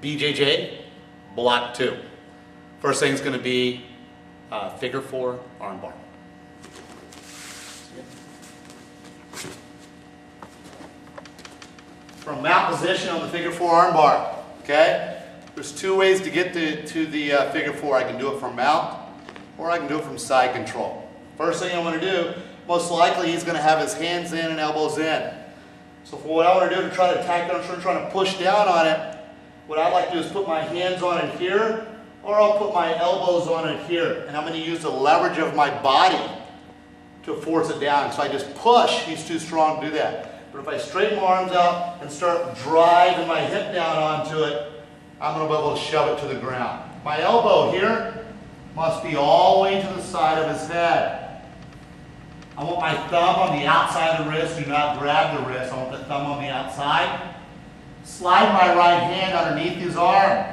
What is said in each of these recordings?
BJJ Block 2. First thing is going to be figure 4 arm bar. From mount position on the figure 4 arm bar, okay? There's two ways to get to the figure 4. I can do it from mount or I can do it from side control. First thing I want to do, most likely he's going to have his hands in and elbows in. So for what I want to do to try to attack that, I'm trying to push down on it. What I'd like to do is put my hands on it here, or I'll put my elbows on it here. And I'm going to use the leverage of my body to force it down. So I just push, he's too strong to do that. But if I straighten my arms out and start driving my hip down onto it, I'm going to be able to shove it to the ground. My elbow here must be all the way to the side of his head. I want my thumb on the outside of the wrist. Do not grab the wrist. I want the thumb on the outside. Slide my right hand underneath his arm.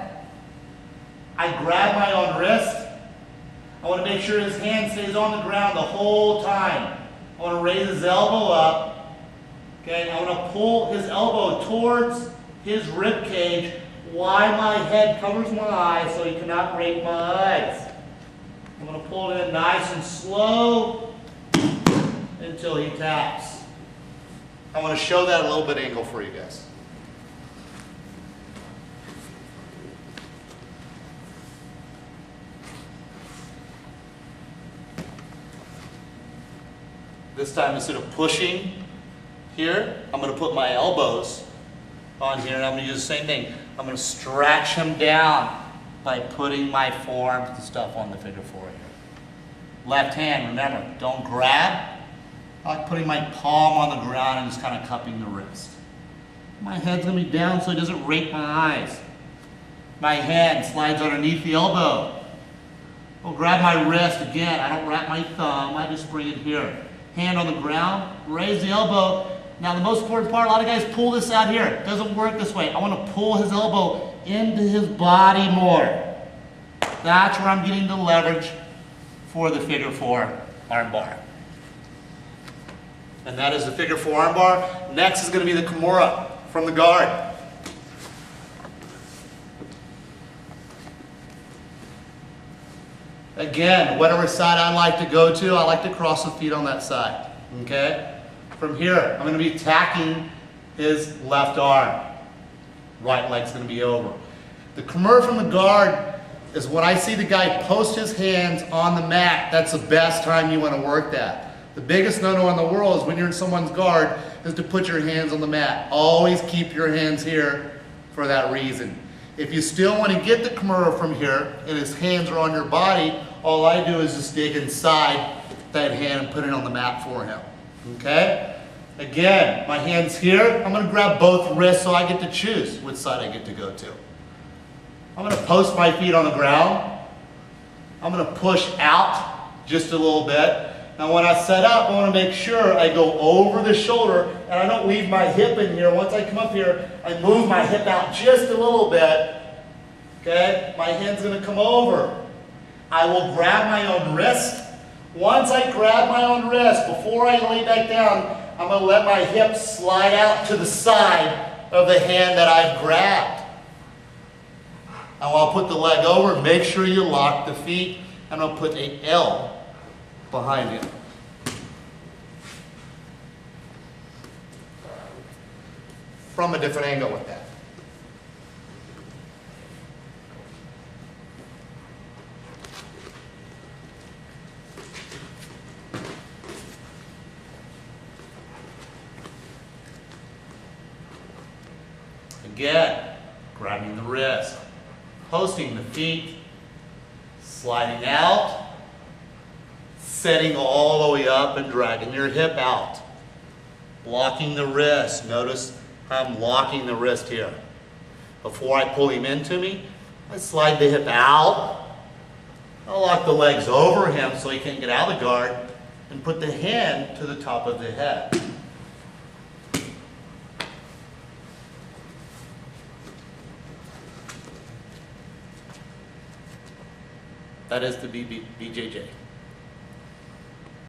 I grab my own wrist. I want to make sure his hand stays on the ground the whole time. I want to raise his elbow up. Okay, I want to pull his elbow towards his rib cage while my head covers my eyes so he cannot break my eyes. I'm going to pull it in nice and slow until he taps. I want to show that a little bit angle for you guys. This time, instead of pushing here, I'm going to put my elbows on here and I'm going to do the same thing. I'm going to stretch him down by putting my forearms and stuff on the figure 4 here. Left hand, remember, don't grab. I like putting my palm on the ground and just kind of cupping the wrist. My head's going to be down so it doesn't rake my eyes. My hand slides underneath the elbow. I'll grab my wrist again. I don't wrap my thumb. I just bring it here. Hand on the ground, raise the elbow. Now the most important part, a lot of guys pull this out here. It doesn't work this way. I want to pull his elbow into his body more. That's where I'm getting the leverage for the figure 4 arm bar. And that is the figure 4 arm bar. Next is going to be the Kimura from the guard. Again, whatever side I like to go to, I like to cross the feet on that side. Okay? From here, I'm going to be attacking his left arm. Right leg's going to be over. The Kimura from the guard is when I see the guy post his hands on the mat, that's the best time you want to work that. The biggest no-no in the world is when you're in someone's guard is to put your hands on the mat. Always keep your hands here for that reason. If you still want to get the Kimura from here and his hands are on your body, all I do is just dig inside that hand and put it on the mat for him. Okay? Again, my hand's here. I'm going to grab both wrists so I get to choose which side I get to go to. I'm going to post my feet on the ground. I'm going to push out just a little bit. Now when I set up, I want to make sure I go over the shoulder and I don't leave my hip in here. Once I come up here, I move my hip out just a little bit. Okay? My hand's going to come over. I will grab my own wrist. Once I grab my own wrist, before I lay back down, I'm going to let my hip slide out to the side of the hand that I've grabbed. Now I'll put the leg over, make sure you lock the feet, and I'll put an L behind him. From a different angle with that. Again, grabbing the wrist, posting the feet, sliding out, setting all the way up and dragging your hip out. Blocking the wrist. Notice how I'm locking the wrist here. Before I pull him into me, I slide the hip out. I'll lock the legs over him so he can't get out of the guard and put the hand to the top of the head. That is the BJJ.